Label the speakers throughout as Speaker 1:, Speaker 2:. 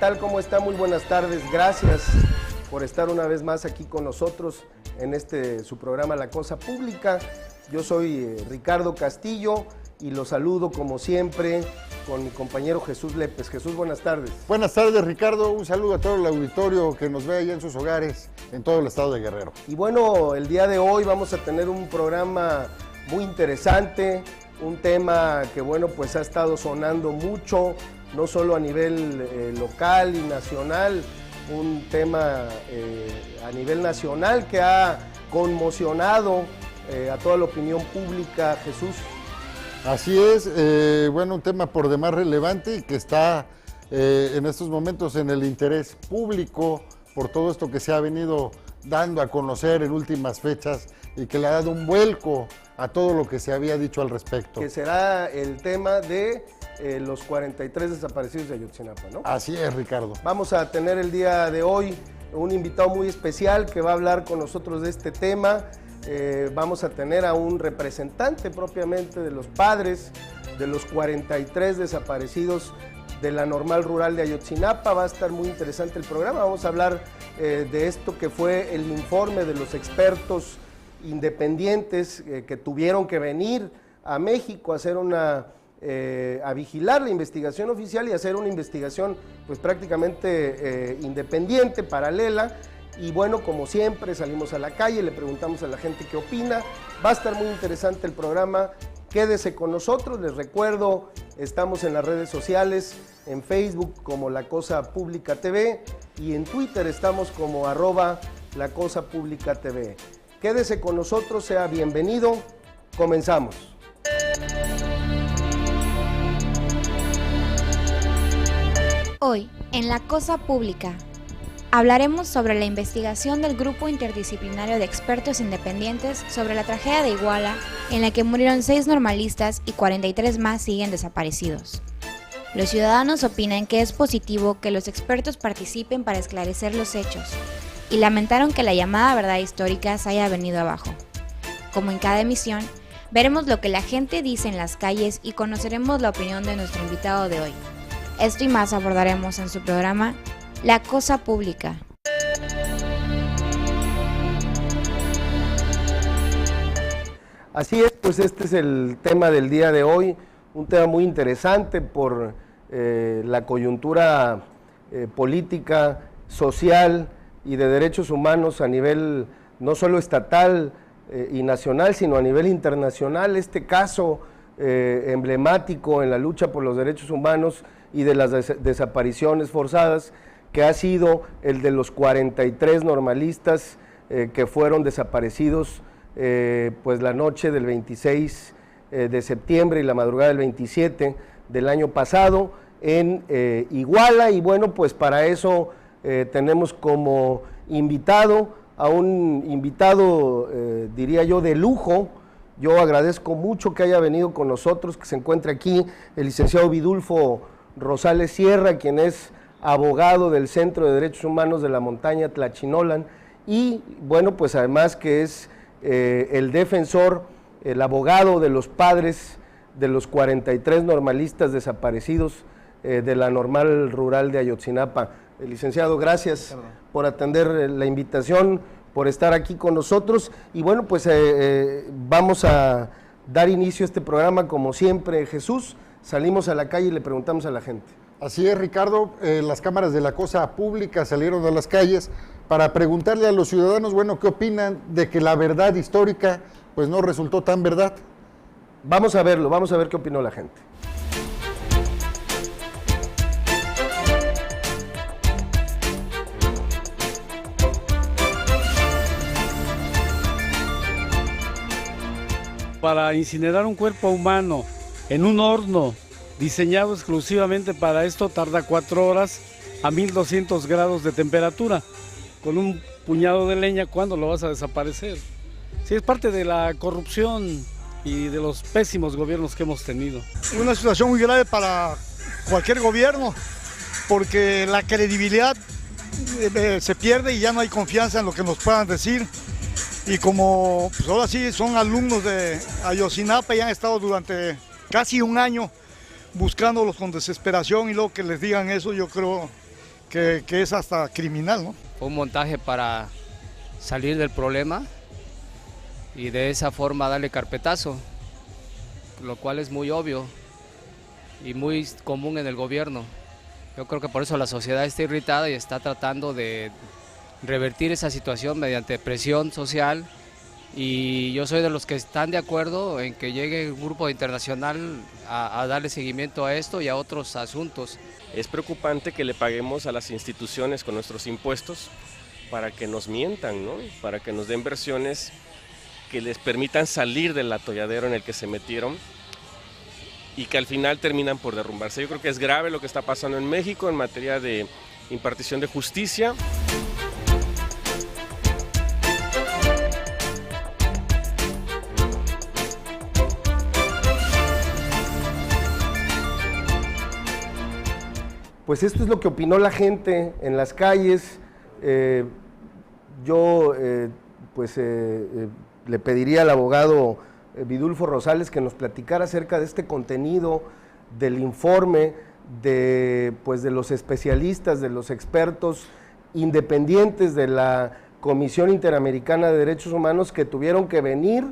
Speaker 1: tal? ¿Cómo está? Muy buenas tardes. Gracias por estar una vez más aquí con nosotros en su programa La Cosa Pública. Yo soy Ricardo Castillo y los saludo como siempre con mi compañero Jesús Lépez. Jesús, buenas tardes.
Speaker 2: Buenas tardes, Ricardo. Un saludo a todo el auditorio que nos ve allá en sus hogares en todo el estado de Guerrero.
Speaker 1: Y bueno, el día de hoy vamos a tener un programa muy interesante, un tema que bueno, pues ha estado sonando mucho, no solo a nivel local y nacional, un tema a nivel nacional que ha conmocionado a toda la opinión pública. Jesús.
Speaker 2: Así es, bueno, un tema por demás relevante y que está en estos momentos en el interés público por todo esto que se ha venido dando a conocer en últimas fechas y que le ha dado un vuelco a todo lo que se había dicho al respecto.
Speaker 1: Que será el tema de los 43 desaparecidos de Ayotzinapa, ¿no?
Speaker 2: Así es, Ricardo.
Speaker 1: Vamos a tener el día de hoy un invitado muy especial que va a hablar con nosotros de este tema. Vamos a tener a un representante propiamente de los padres de los 43 desaparecidos de la Normal Rural de Ayotzinapa. Va a estar muy interesante el programa. Vamos a hablar de esto que fue el informe de los expertos independientes que tuvieron que venir a México a hacer a vigilar la investigación oficial y hacer una investigación pues prácticamente independiente, paralela. Y bueno, como siempre, salimos a la calle, le preguntamos a la gente qué opina. Va a estar muy interesante el programa. Quédese con nosotros. Les recuerdo, estamos en las redes sociales, en Facebook como La Cosa Pública TV y en Twitter estamos como @LaCosaPublicaTV. Quédese con nosotros, sea bienvenido. Comenzamos.
Speaker 3: Hoy, en La Cosa Pública, hablaremos sobre la investigación del Grupo Interdisciplinario de Expertos Independientes sobre la tragedia de Iguala, en la que murieron 6 normalistas y 43 más siguen desaparecidos. Los ciudadanos opinan que es positivo que los expertos participen para esclarecer los hechos y lamentaron que la llamada verdad histórica se haya venido abajo. Como en cada emisión, veremos lo que la gente dice en las calles y conoceremos la opinión de nuestro invitado de hoy. Esto y más abordaremos en su programa La Cosa Pública.
Speaker 1: Así es, pues este es el tema del día de hoy, un tema muy interesante por la coyuntura política, social y de derechos humanos a nivel no solo estatal y nacional, sino a nivel internacional. Este caso emblemático en la lucha por los derechos humanos y de las desapariciones forzadas, que ha sido el de los 43 normalistas que fueron desaparecidos pues la noche del 26 de septiembre y la madrugada del 27 del año pasado en Iguala. Y bueno, pues para eso tenemos como invitado a un invitado, diría yo, de lujo. Yo agradezco mucho que haya venido con nosotros, que se encuentre aquí el licenciado Vidulfo Rosales Sierra, quien es abogado del Centro de Derechos Humanos de la Montaña Tlachinolan, y bueno, pues además que es el defensor, el abogado de los padres de los 43 normalistas desaparecidos de la Normal Rural de Ayotzinapa. Licenciado, gracias por atender la invitación, por estar aquí con nosotros, y bueno, pues vamos a dar inicio a este programa como siempre. Jesús, salimos a la calle y le preguntamos a la gente.
Speaker 2: Así es, Ricardo, las cámaras de La Cosa Pública salieron a las calles para preguntarle a los ciudadanos, bueno, ¿qué opinan de que la verdad histórica pues no resultó tan verdad?
Speaker 1: Vamos a verlo, vamos a ver qué opinó la gente.
Speaker 4: Para incinerar un cuerpo humano en un horno diseñado exclusivamente para esto tarda 4 horas a 1200 grados de temperatura. Con un puñado de leña, ¿cuándo lo vas a desaparecer? Sí, es parte de la corrupción y de los pésimos gobiernos que hemos tenido.
Speaker 5: Una situación muy grave para cualquier gobierno, porque la credibilidad se pierde y ya no hay confianza en lo que nos puedan decir. Y como pues ahora sí son alumnos de Ayotzinapa y han estado durante casi un año buscándolos con desesperación, y luego que les digan eso, yo creo que es hasta criminal, ¿no?
Speaker 6: Fue un montaje para salir del problema y de esa forma darle carpetazo, lo cual es muy obvio y muy común en el gobierno. Yo creo que por eso la sociedad está irritada y está tratando de revertir esa situación mediante presión social, y yo soy de los que están de acuerdo en que llegue un grupo internacional a darle seguimiento a esto y a otros asuntos.
Speaker 7: Es preocupante que le paguemos a las instituciones con nuestros impuestos para que nos mientan, ¿no? Para que nos den versiones que les permitan salir del atolladero en el que se metieron y que al final terminan por derrumbarse. Yo creo que es grave lo que está pasando en México en materia de impartición de justicia.
Speaker 1: Pues esto es lo que opinó la gente en las calles. Yo le pediría al abogado Vidulfo Rosales que nos platicara acerca de este contenido, del informe, de los especialistas, de los expertos independientes de la Comisión Interamericana de Derechos Humanos que tuvieron que venir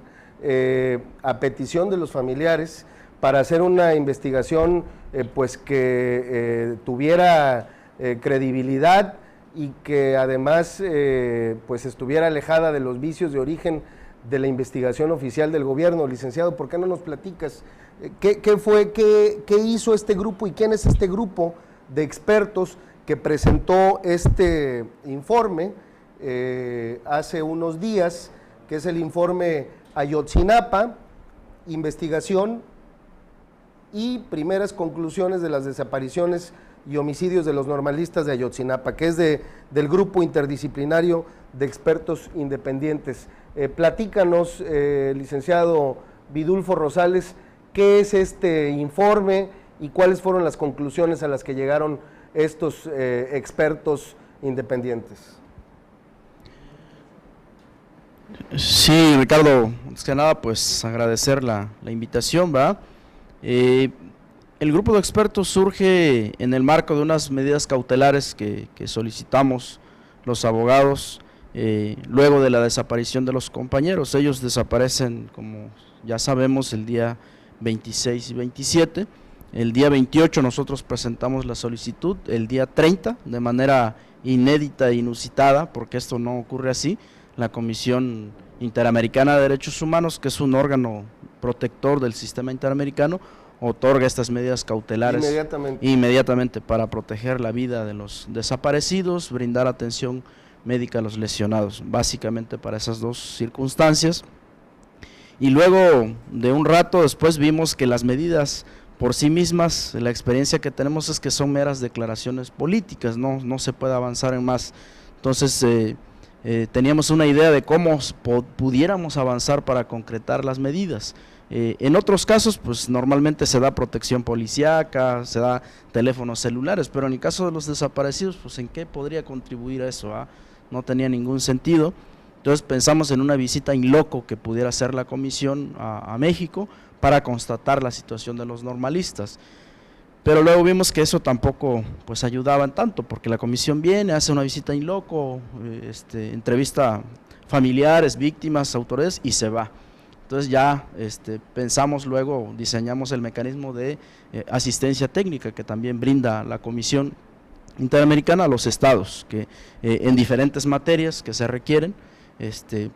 Speaker 1: a petición de los familiares para hacer una investigación que tuviera credibilidad y que además estuviera alejada de los vicios de origen de la investigación oficial del gobierno. Licenciado, ¿por qué no nos platicas qué hizo este grupo y quién es este grupo de expertos que presentó este informe hace unos días, que es el informe Ayotzinapa, investigación y primeras conclusiones de las desapariciones y homicidios de los normalistas de Ayotzinapa, que es del grupo interdisciplinario de expertos independientes? Platícanos, licenciado Vidulfo Rosales, ¿qué es este informe y cuáles fueron las conclusiones a las que llegaron estos expertos independientes?
Speaker 8: Sí, Ricardo, antes que nada, pues agradecer la invitación, ¿verdad? El grupo de expertos surge en el marco de unas medidas cautelares que solicitamos los abogados luego de la desaparición de los compañeros. Ellos desaparecen, como ya sabemos, el día 26 y 27. El día 28 nosotros presentamos la solicitud, el día 30, de manera inédita e inusitada, porque esto no ocurre así, la Comisión Interamericana de Derechos Humanos, que es un órgano protector del sistema interamericano, otorga estas medidas cautelares inmediatamente para proteger la vida de los desaparecidos, brindar atención médica a los lesionados, básicamente para esas dos circunstancias. Y luego de un rato después vimos que las medidas por sí mismas, la experiencia que tenemos es que son meras declaraciones políticas, no se puede avanzar en más. Entonces teníamos una idea de cómo pudiéramos avanzar para concretar las medidas. En otros casos, pues normalmente se da protección policíaca, se da teléfonos celulares, pero en el caso de los desaparecidos, pues ¿en qué podría contribuir a eso? No tenía ningún sentido. Entonces pensamos en una visita in loco que pudiera hacer la comisión a México para constatar la situación de los normalistas. Pero luego vimos que eso tampoco pues ayudaba en tanto, porque la comisión viene, hace una visita in loco, entrevista familiares, víctimas, autoridades y se va. Entonces ya pensamos luego, diseñamos el mecanismo de asistencia técnica que también brinda la Comisión Interamericana a los estados, que en diferentes materias que se requieren,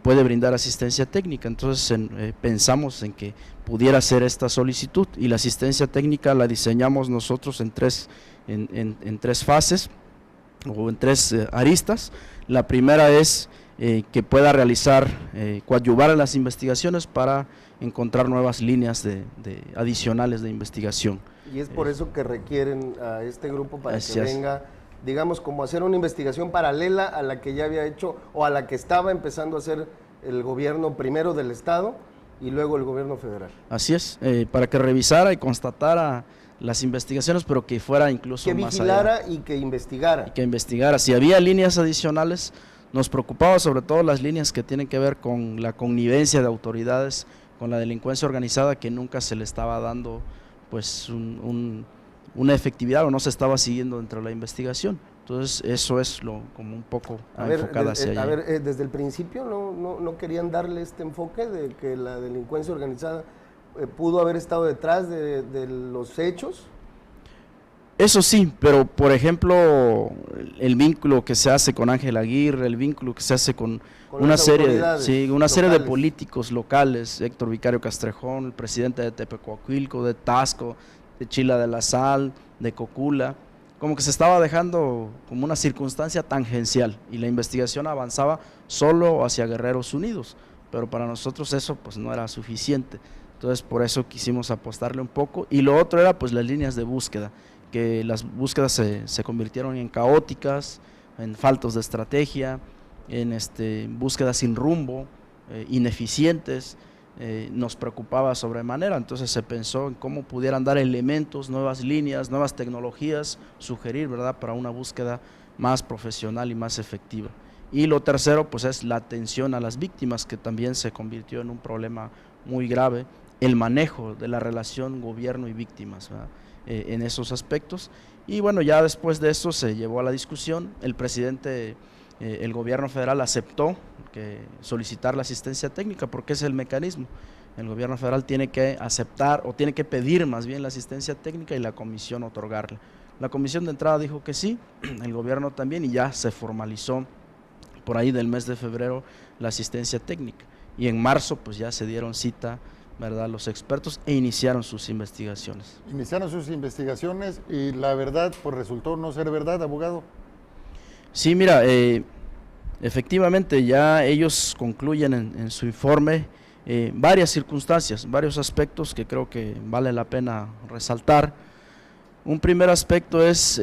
Speaker 8: puede brindar asistencia técnica. Entonces pensamos en que pudiera ser esta solicitud, y la asistencia técnica la diseñamos nosotros en tres fases o en tres aristas. La primera es que pueda realizar, coadyuvar en las investigaciones para encontrar nuevas líneas adicionales de investigación.
Speaker 1: Y es por eso que requieren a este grupo para que venga, digamos, como hacer una investigación paralela a la que ya había hecho o a la que estaba empezando a hacer el gobierno primero del estado y luego el gobierno federal.
Speaker 8: Así es, para que revisara y constatara las investigaciones, pero que fuera incluso más allá.
Speaker 1: Que vigilara y que investigara.
Speaker 8: Y que investigara. Si había líneas adicionales, nos preocupaba sobre todo las líneas que tienen que ver con la connivencia de autoridades con la delincuencia organizada, que nunca se le estaba dando pues una efectividad o no se estaba siguiendo dentro de la investigación. Entonces eso es como un poco enfocada hacia allá.
Speaker 1: A ver, desde el principio no querían darle este enfoque de que la delincuencia organizada pudo haber estado detrás de los hechos.
Speaker 8: Eso sí, pero por ejemplo, el vínculo que se hace con Ángel Aguirre, el vínculo que se hace con una serie de políticos locales, Héctor Vicario Castrejón, el presidente de Tepecuacuilco, de Tasco, de Chila de la Sal, de Cocula, como que se estaba dejando como una circunstancia tangencial y la investigación avanzaba solo hacia Guerreros Unidos, pero para nosotros eso pues no era suficiente, entonces por eso quisimos apostarle un poco. Y lo otro era pues las líneas de búsqueda, que las búsquedas se convirtieron en caóticas, en faltos de estrategia, en búsquedas sin rumbo, ineficientes. Nos preocupaba sobremanera, entonces se pensó en cómo pudieran dar elementos, nuevas líneas, nuevas tecnologías, sugerir, ¿verdad?, para una búsqueda más profesional y más efectiva. Y lo tercero pues es la atención a las víctimas, que también se convirtió en un problema muy grave, el manejo de la relación gobierno y víctimas, ¿verdad?, en esos aspectos. Y bueno, ya después de eso se llevó a la discusión, el presidente, el gobierno federal aceptó solicitar la asistencia técnica, porque es el mecanismo. El gobierno federal tiene que aceptar o tiene que pedir más bien la asistencia técnica y la comisión otorgarla. La comisión de entrada dijo que sí, el gobierno también, y ya se formalizó por ahí del mes de febrero la asistencia técnica. Y en marzo pues ya se dieron cita, ¿verdad?, los expertos, e iniciaron sus investigaciones.
Speaker 2: Iniciaron sus investigaciones y la verdad pues resultó no ser verdad, abogado.
Speaker 8: Sí, mira, efectivamente ya ellos concluyen en su informe varias circunstancias, varios aspectos que creo que vale la pena resaltar. Un primer aspecto es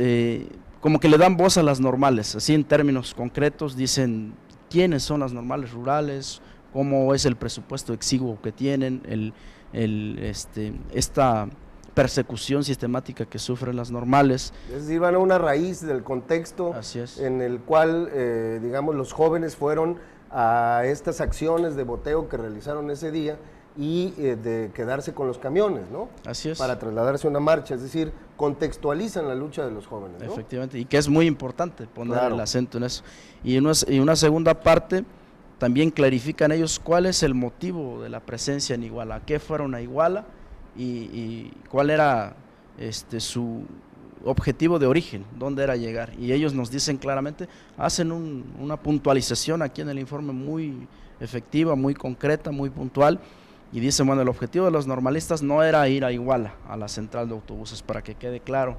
Speaker 8: como que le dan voz a las normales, así en términos concretos dicen quiénes son las normales rurales, cómo es el presupuesto exiguo que tienen, esta persecución sistemática que sufren las normales.
Speaker 1: Es decir, van a una raíz del contexto en el cual, digamos, los jóvenes fueron a estas acciones de boteo que realizaron ese día y de quedarse con los camiones, ¿no?
Speaker 8: Así es.
Speaker 1: Para trasladarse a una marcha, es decir, contextualizan la lucha de los jóvenes, ¿no?
Speaker 8: Efectivamente, y que es muy importante poner el acento en eso. Y una segunda parte, también clarifican ellos cuál es el motivo de la presencia en Iguala, a qué fueron a Iguala y cuál era su objetivo de origen, dónde era llegar. Y ellos nos dicen claramente, hacen una puntualización aquí en el informe muy efectiva, muy concreta, muy puntual, y dicen, bueno, el objetivo de los normalistas no era ir a Iguala, a la central de autobuses, para que quede claro,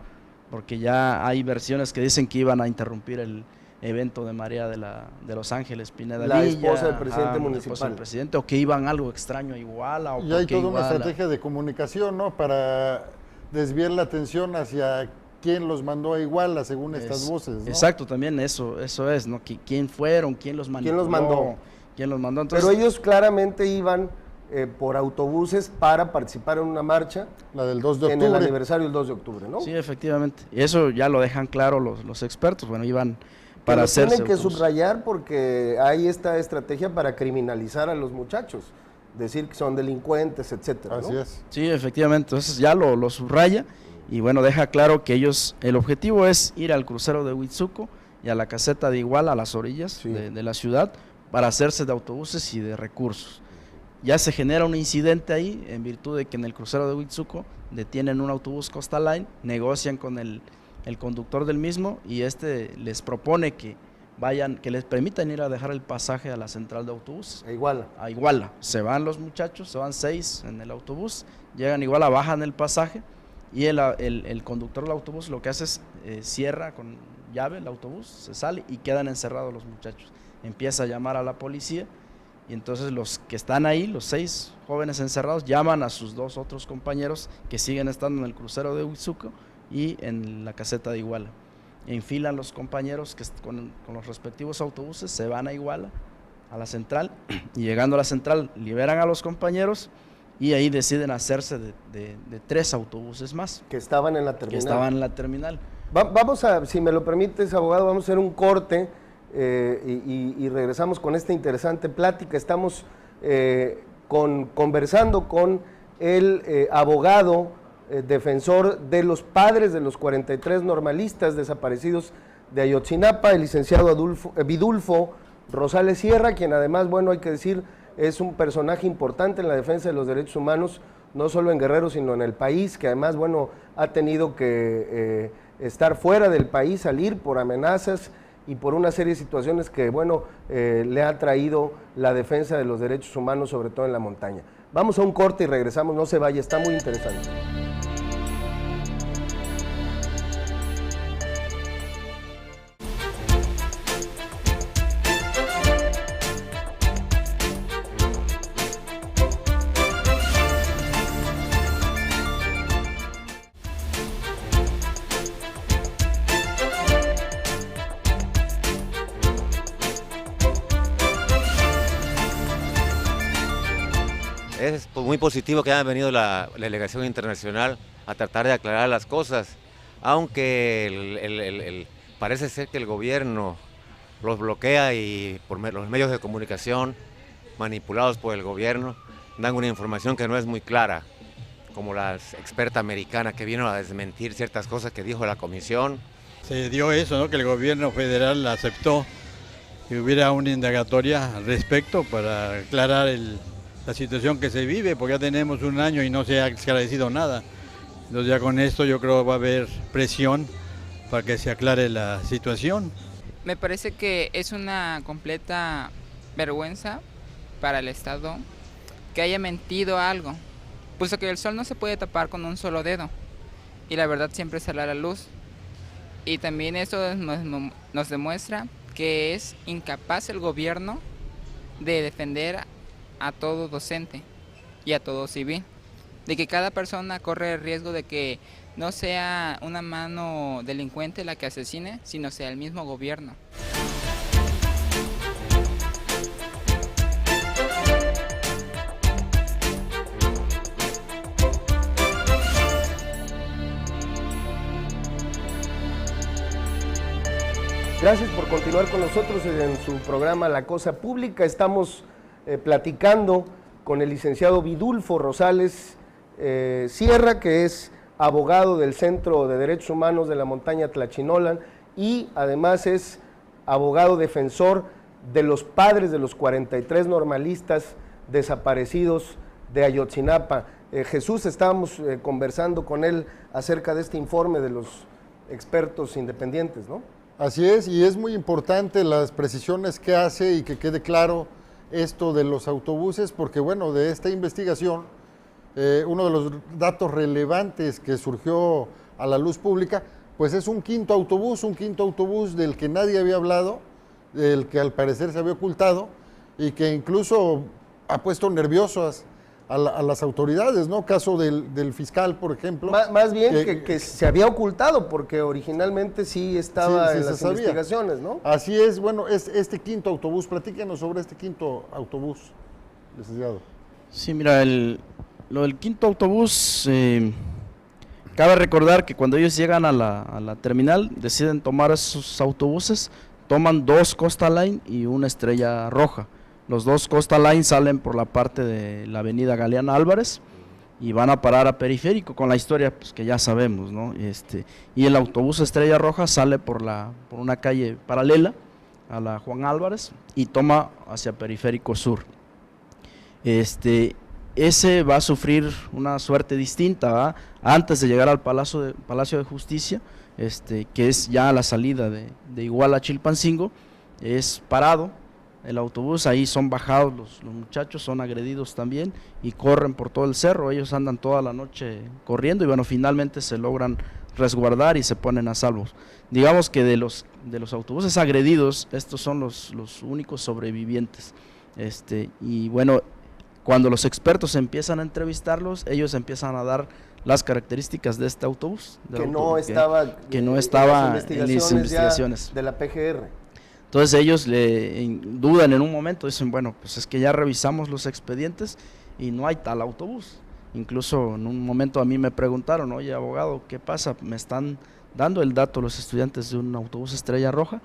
Speaker 8: porque ya hay versiones que dicen que iban a interrumpir el evento de María de Los Ángeles Pineda
Speaker 1: la
Speaker 8: Villa,
Speaker 1: esposa del presidente municipal,
Speaker 8: la esposa del presidente, o que iban algo extraño a Iguala,
Speaker 2: y hay toda una estrategia de comunicación, ¿no?, para desviar la atención hacia quién los mandó a Iguala, según estas voces, ¿no?
Speaker 8: Exacto, también eso es, ¿no?, quién fueron, quién los mandó. Entonces,
Speaker 1: pero ellos claramente iban por autobuses para participar en una marcha,
Speaker 2: la del 2 de octubre,
Speaker 1: en el aniversario del 2 de octubre, ¿no?
Speaker 8: Sí, efectivamente, y eso ya lo dejan claro los expertos, bueno, iban para hacerse
Speaker 1: tienen que subrayar porque hay esta estrategia para criminalizar a los muchachos, decir que son delincuentes, etcétera, ¿no?
Speaker 2: Así es.
Speaker 8: Sí, efectivamente, entonces ya lo subraya y bueno, deja claro que ellos, el objetivo es ir al crucero de Huitzuco y a la caseta de Iguala, a las orillas de la ciudad, para hacerse de autobuses y de recursos. Ya se genera un incidente ahí, en virtud de que en el crucero de Huitzuco detienen un autobús Costa Line, negocian con el conductor del mismo y les propone que les permitan ir a dejar el pasaje a la central de autobús.
Speaker 1: A Iguala.
Speaker 8: A Iguala. Se van los muchachos, se van 6 en el autobús, llegan a Iguala, bajan el pasaje y el conductor del autobús lo que hace es cierra con llave el autobús, se sale y quedan encerrados los muchachos. Empieza a llamar a la policía y entonces los que están ahí, los 6 jóvenes encerrados, llaman a sus 2 otros compañeros que siguen estando en el crucero de Huitzuco y en la caseta de Iguala. Enfilan los compañeros que con los respectivos autobuses, se van a Iguala, a la central, y llegando a la central liberan a los compañeros y ahí deciden hacerse de 3 autobuses más.
Speaker 1: Que estaban en la terminal. Vamos a, si me lo permites, abogado, vamos a hacer un corte y regresamos con esta interesante plática. Estamos conversando con el abogado defensor de los padres de los 43 normalistas desaparecidos de Ayotzinapa, el licenciado Vidulfo Rosales Sierra, quien además, bueno, hay que decir, es un personaje importante en la defensa de los derechos humanos, no solo en Guerrero, sino en el país, que además, bueno, ha tenido que estar fuera del país, salir por amenazas y por una serie de situaciones que, bueno, le ha traído la defensa de los derechos humanos, sobre todo en la montaña. Vamos a un corte y regresamos, no se vaya, está muy interesante.
Speaker 9: Es muy positivo que haya venido la delegación internacional a tratar de aclarar las cosas, aunque parece ser que el gobierno los bloquea y por los medios de comunicación manipulados por el gobierno dan una información que no es muy clara, como la experta americana que vino a desmentir ciertas cosas que dijo la comisión.
Speaker 10: Se dio eso, ¿no? Que el gobierno federal aceptó que hubiera una indagatoria al respecto para aclarar la situación que se vive, porque ya tenemos un año y no se ha esclarecido nada. Entonces ya con esto yo creo que va a haber presión para que se aclare la situación.
Speaker 11: Me parece que es una completa vergüenza para el Estado que haya mentido algo, puesto que el sol no se puede tapar con un solo dedo y la verdad siempre sale a la luz. Y también eso nos demuestra que es incapaz el gobierno de defender a todo docente y a todo civil, de que cada persona corre el riesgo de que no sea una mano delincuente la que asesine, sino sea el mismo gobierno.
Speaker 1: Gracias por continuar con nosotros en su programa La Cosa Pública. Estamos platicando con el licenciado Vidulfo Rosales Sierra, que es abogado del Centro de Derechos Humanos de la Montaña Tlachinolan y además es abogado defensor de los padres de los 43 normalistas desaparecidos de Ayotzinapa. Jesús, estábamos conversando con él acerca de este informe de los expertos independientes, ¿no?
Speaker 2: Así es, y es muy importante las precisiones que hace y que quede claro esto de los autobuses, porque bueno, de esta investigación, uno de los datos relevantes que surgió a la luz pública, pues es un quinto autobús del que nadie había hablado, del que al parecer se había ocultado y que incluso ha puesto nerviosas a las autoridades, ¿no? Caso del fiscal, por ejemplo.
Speaker 1: Más bien que se había ocultado, porque originalmente sí estaba en las investigaciones, ¿no?
Speaker 2: Así es, bueno, es este quinto autobús. Platíquenos sobre este quinto autobús, licenciado.
Speaker 8: Sí, mira, lo del quinto autobús, cabe recordar que cuando ellos llegan a la terminal, deciden tomar esos autobuses, toman 2 Costa Line y una Estrella Roja. Los 2 Costa Line salen por la parte de la avenida Galeana Álvarez y van a parar a Periférico, con la historia pues, que ya sabemos, ¿no? Y el autobús Estrella Roja sale por una calle paralela a la Juan Álvarez y toma hacia Periférico Sur. Ese va a sufrir una suerte distinta, ¿va? Antes de llegar al Palacio de Justicia, que es ya la salida de Iguala a Chilpancingo, es parado el autobús, ahí son bajados los muchachos, son agredidos también y corren por todo el cerro. Ellos andan toda la noche corriendo y bueno, finalmente se logran resguardar y se ponen a salvo. Digamos que de los autobuses agredidos, estos son los únicos sobrevivientes. Y bueno, cuando los expertos empiezan a entrevistarlos, ellos empiezan a dar las características de este autobús.
Speaker 1: Que no estaba
Speaker 8: en las investigaciones
Speaker 1: de la PGR.
Speaker 8: Entonces ellos dudan en un momento, dicen, bueno, pues es que ya revisamos los expedientes y no hay tal autobús. Incluso en un momento a mí me preguntaron, oye abogado, ¿qué pasa? Me están dando el dato los estudiantes de un autobús Estrella Roja,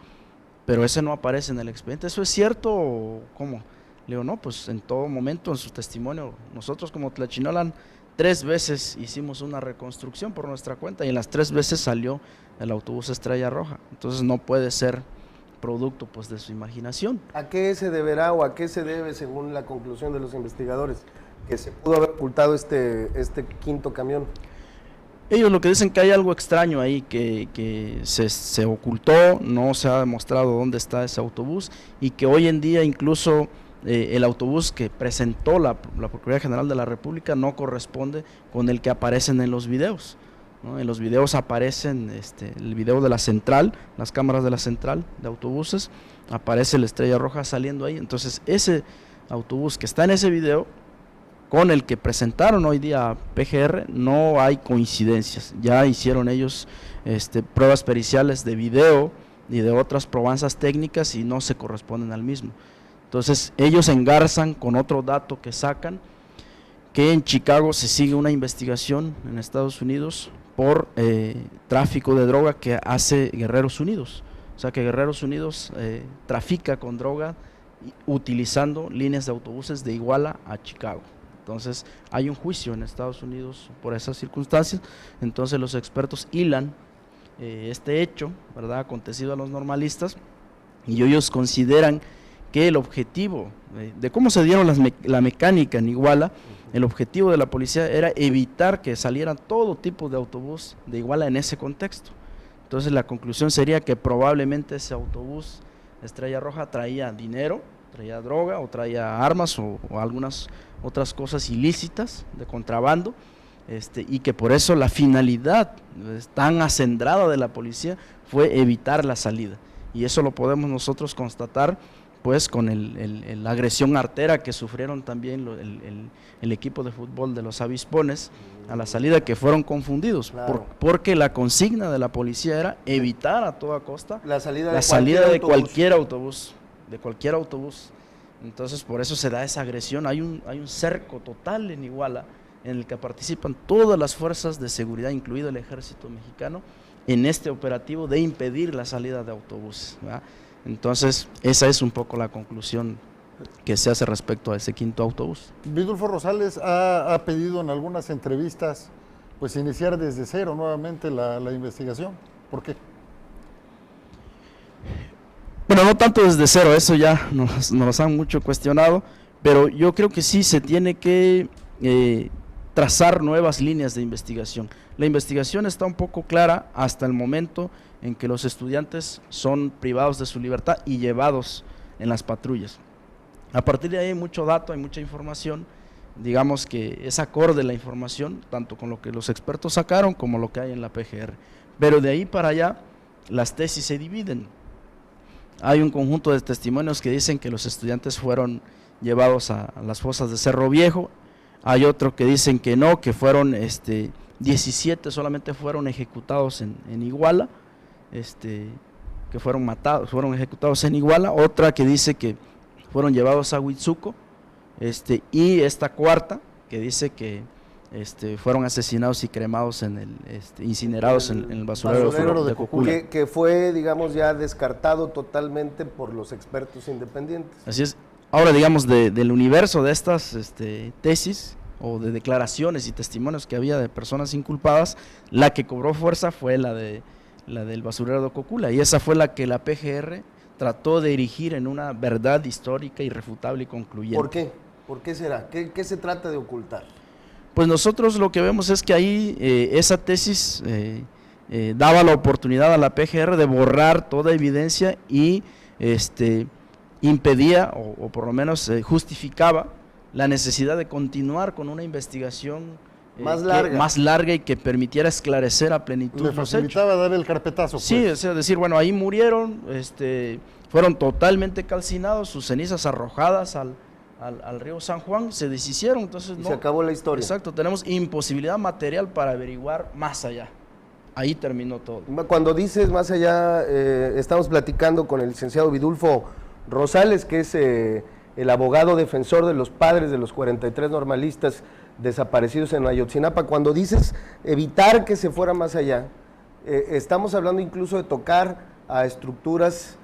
Speaker 8: pero ese no aparece en el expediente. ¿Eso es cierto o cómo? Le digo, no, pues en todo momento en su testimonio, nosotros como Tlachinolan 3 veces hicimos una reconstrucción por nuestra cuenta y en las 3 veces salió el autobús Estrella Roja. Entonces no puede ser producto pues de su imaginación.
Speaker 1: ¿A qué se deberá o a qué se debe, según la conclusión de los investigadores, que se pudo haber ocultado este quinto camión?
Speaker 8: Ellos lo que dicen que hay algo extraño ahí, que se ocultó, no se ha demostrado dónde está ese autobús y que hoy en día incluso el autobús que presentó la Procuraduría General de la República no corresponde con el que aparecen en los videos, ¿no? En los videos aparecen el video de la central, las cámaras de la central de autobuses, aparece la Estrella Roja saliendo ahí. Entonces ese autobús que está en ese video con el que presentaron hoy día PGR no hay coincidencias. Ya hicieron ellos pruebas periciales de video y de otras probanzas técnicas y no se corresponden al mismo. Entonces ellos engarzan con otro dato que sacan, que en Chicago se sigue una investigación en Estados Unidos por tráfico de droga que hace Guerreros Unidos. O sea que Guerreros Unidos trafica con droga utilizando líneas de autobuses de Iguala a Chicago. Entonces hay un juicio en Estados Unidos por esas circunstancias. Entonces los expertos hilan este hecho, ¿verdad?, acontecido a los normalistas, y ellos consideran que el objetivo de cómo se dieron la mecánica en Iguala, el objetivo de la policía era evitar que salieran todo tipo de autobús de Iguala en ese contexto. Entonces la conclusión sería que probablemente ese autobús Estrella Roja traía dinero, traía droga o traía armas o algunas otras cosas ilícitas de contrabando, y que por eso la finalidad tan acendrada de la policía fue evitar la salida, y eso lo podemos nosotros constatar pues con la agresión artera que sufrieron también el equipo de fútbol de los Avispones a la salida, que fueron confundidos, claro, porque la consigna de la policía era evitar a toda costa la salida de cualquier autobús. Entonces por eso se da esa agresión. Hay un cerco total en Iguala en el que participan todas las fuerzas de seguridad, incluido el ejército mexicano, en este operativo de impedir la salida de autobuses, ¿verdad? Entonces esa es un poco la conclusión que se hace respecto a ese quinto autobús.
Speaker 2: Vidulfo Rosales ha pedido en algunas entrevistas pues iniciar desde cero nuevamente la investigación. ¿Por qué?
Speaker 8: Bueno, no tanto desde cero, eso ya nos han mucho cuestionado, pero yo creo que sí se tiene que trazar nuevas líneas de investigación. La investigación está un poco clara hasta el momento en que los estudiantes son privados de su libertad y llevados en las patrullas. A partir de ahí hay mucho dato, hay mucha información, digamos que es acorde la información, tanto con lo que los expertos sacaron como lo que hay en la PGR. Pero de ahí para allá las tesis se dividen. Hay un conjunto de testimonios que dicen que los estudiantes fueron llevados a las fosas de Cerro Viejo, hay otro que dicen que no, que fueron 17 solamente fueron ejecutados en Iguala, que fueron ejecutados en Iguala, otra que dice que fueron llevados a Huitzuco, y esta cuarta que dice que fueron asesinados y cremados incinerados en el basurero de Cocula.
Speaker 1: Que fue, digamos, ya descartado totalmente por los expertos independientes.
Speaker 8: Así es. Ahora, digamos, del universo de estas tesis o de declaraciones y testimonios que había de personas inculpadas, la que cobró fuerza fue la del basurero de Cocula, y esa fue la que la PGR trató de erigir en una verdad histórica, irrefutable y concluyente.
Speaker 1: ¿Por qué? ¿Por qué será? ¿Qué se trata de ocultar?
Speaker 8: Pues nosotros lo que vemos es que ahí esa tesis daba la oportunidad a la PGR de borrar toda evidencia y impedía o por lo menos justificaba la necesidad de continuar con una investigación más larga y que permitiera esclarecer a plenitud los hechos. Le
Speaker 2: facilitaba dar el carpetazo. Pues.
Speaker 8: Sí, o sea, decir, bueno, ahí murieron, fueron totalmente calcinados, sus cenizas arrojadas al río San Juan, se deshicieron, entonces
Speaker 1: se acabó la historia.
Speaker 8: Exacto, tenemos imposibilidad material para averiguar más allá. Ahí terminó todo.
Speaker 1: Cuando dices más allá, estamos platicando con el licenciado Vidulfo Rosales, que es el abogado defensor de los padres de los 43 normalistas desaparecidos en Ayotzinapa. Cuando dices evitar que se fuera más allá, estamos hablando incluso de tocar a estructuras,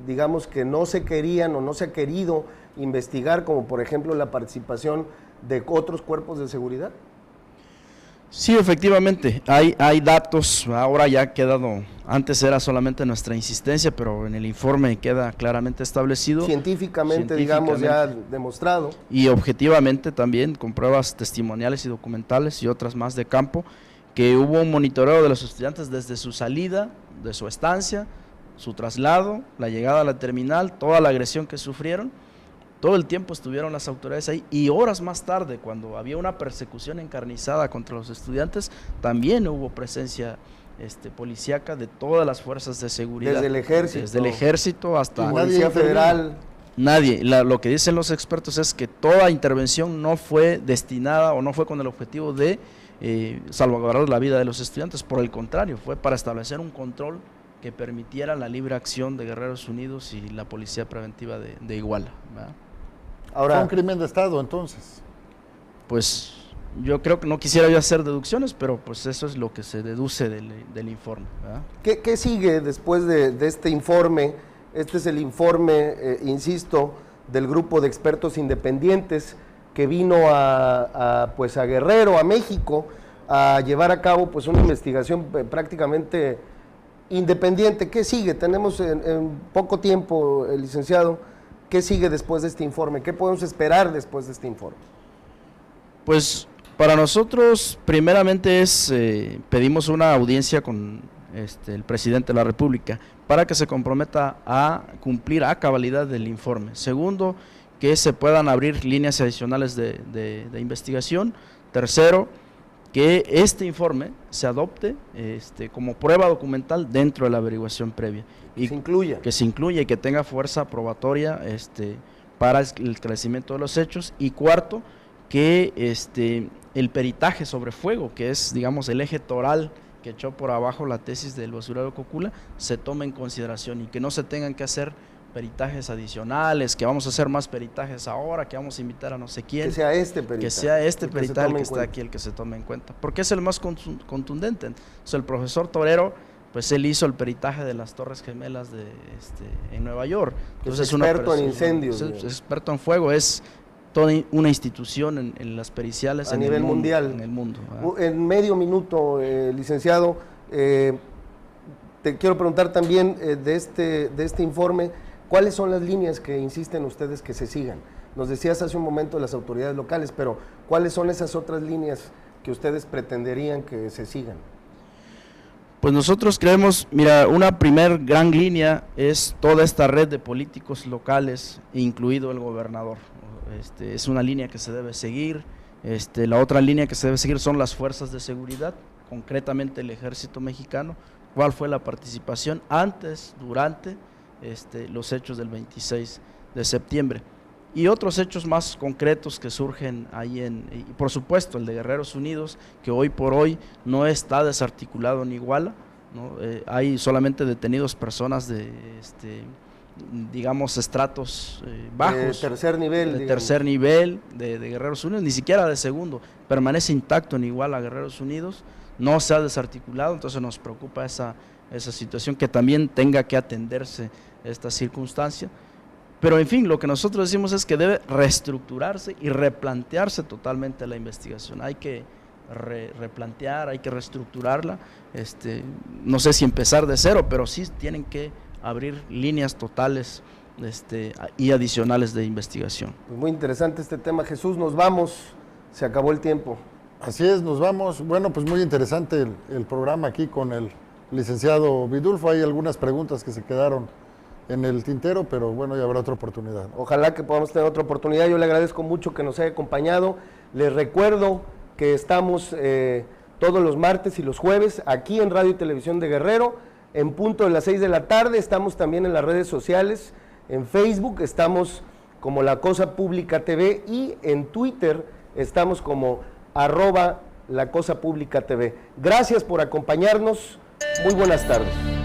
Speaker 1: digamos, que no se querían o no se ha querido investigar, como por ejemplo la participación de otros cuerpos de seguridad?
Speaker 8: Sí, efectivamente, hay datos, ahora ya ha quedado, antes era solamente nuestra insistencia, pero en el informe queda claramente establecido.
Speaker 1: Científicamente, digamos, ya demostrado.
Speaker 8: Y objetivamente también, con pruebas testimoniales y documentales y otras más de campo, que hubo un monitoreo de los estudiantes desde su salida, de su estancia, su traslado, la llegada a la terminal, toda la agresión que sufrieron. Todo el tiempo estuvieron las autoridades ahí y horas más tarde, cuando había una persecución encarnizada contra los estudiantes, también hubo presencia policíaca de todas las fuerzas de seguridad.
Speaker 1: Desde el ejército.
Speaker 8: Desde el ejército hasta
Speaker 1: la Policía Federal.
Speaker 8: Nadie. Lo que dicen los expertos es que toda intervención no fue destinada o no fue con el objetivo de salvaguardar la vida de los estudiantes, por el contrario, fue para establecer un control que permitiera la libre acción de Guerreros Unidos y la Policía Preventiva de Iguala, ¿verdad?
Speaker 2: Ahora, ¿fue un crimen de Estado entonces?
Speaker 8: Pues yo creo que no quisiera yo hacer deducciones, pero pues eso es lo que se deduce del informe, ¿verdad?
Speaker 1: ¿Qué sigue después de este informe? Este es el informe, insisto, del grupo de expertos independientes que vino a Guerrero, a México, a llevar a cabo pues una investigación prácticamente independiente. ¿Qué sigue? Tenemos en poco tiempo, licenciado. ¿Qué sigue después de este informe? ¿Qué podemos esperar después de este informe?
Speaker 8: Pues para nosotros, primeramente pedimos una audiencia con el presidente de la República para que se comprometa a cumplir a cabalidad del informe. Segundo, que se puedan abrir líneas adicionales de investigación. Tercero, que este informe se adopte como prueba documental dentro de la averiguación previa.
Speaker 1: Y que
Speaker 8: se incluya y que tenga fuerza probatoria para el esclarecimiento de los hechos. Y cuarto, que el peritaje sobre fuego, que es, digamos, el eje toral que echó por abajo la tesis del basurero Cocula, se tome en consideración y que no se tengan que hacer peritajes adicionales, que vamos a hacer más peritajes ahora, que vamos a invitar a no sé quién.
Speaker 1: Que sea este peritaje.
Speaker 8: Que sea este peritaje que está aquí el que se tome en cuenta, porque es el más contundente. Entonces el profesor Torero, pues él hizo el peritaje de las Torres Gemelas en Nueva York. Entonces
Speaker 1: es experto en incendios.
Speaker 8: Es experto en fuego, es toda una institución en las periciales
Speaker 1: a nivel mundial.
Speaker 8: En el mundo.
Speaker 1: En medio minuto, licenciado, te quiero preguntar también de este informe, ¿cuáles son las líneas que insisten ustedes que se sigan? Nos decías hace un momento las autoridades locales, pero ¿cuáles son esas otras líneas que ustedes pretenderían que se sigan?
Speaker 8: Pues nosotros creemos, mira, una primer gran línea es toda esta red de políticos locales, incluido el gobernador. Es una línea que se debe seguir. La otra línea que se debe seguir son las fuerzas de seguridad, concretamente el Ejército Mexicano. ¿Cuál fue la participación antes, durante los hechos del 26 de septiembre? Y otros hechos más concretos que surgen ahí y por supuesto el de Guerreros Unidos, que hoy por hoy no está desarticulado en Iguala, ¿no? Hay solamente detenidos personas de digamos estratos bajos,
Speaker 1: de tercer nivel,
Speaker 8: de Guerreros Unidos, ni siquiera de segundo, permanece intacto en Iguala Guerreros Unidos, no se ha desarticulado. Entonces nos preocupa esa situación, que también tenga que atenderse esta circunstancia. Pero en fin, lo que nosotros decimos es que debe reestructurarse y replantearse totalmente la investigación. Hay que replantear, hay que reestructurarla, no sé si empezar de cero, pero sí tienen que abrir líneas totales y adicionales de investigación.
Speaker 1: Pues muy interesante este tema, Jesús. Nos vamos, se acabó el tiempo.
Speaker 2: Así es, nos vamos. Bueno, pues muy interesante el programa aquí con el licenciado Vidulfo. Hay algunas preguntas que se quedaron en el tintero, pero bueno, ya habrá otra oportunidad.
Speaker 1: Ojalá que podamos tener otra oportunidad. Yo le agradezco mucho que nos haya acompañado. Les recuerdo que estamos todos los martes y los jueves aquí en Radio y Televisión de Guerrero, en punto de las 6 de la tarde. Estamos también en las redes sociales, en Facebook estamos como La Cosa Pública TV y en Twitter estamos como @LaCosaPública TV. Gracias por acompañarnos. Muy buenas tardes.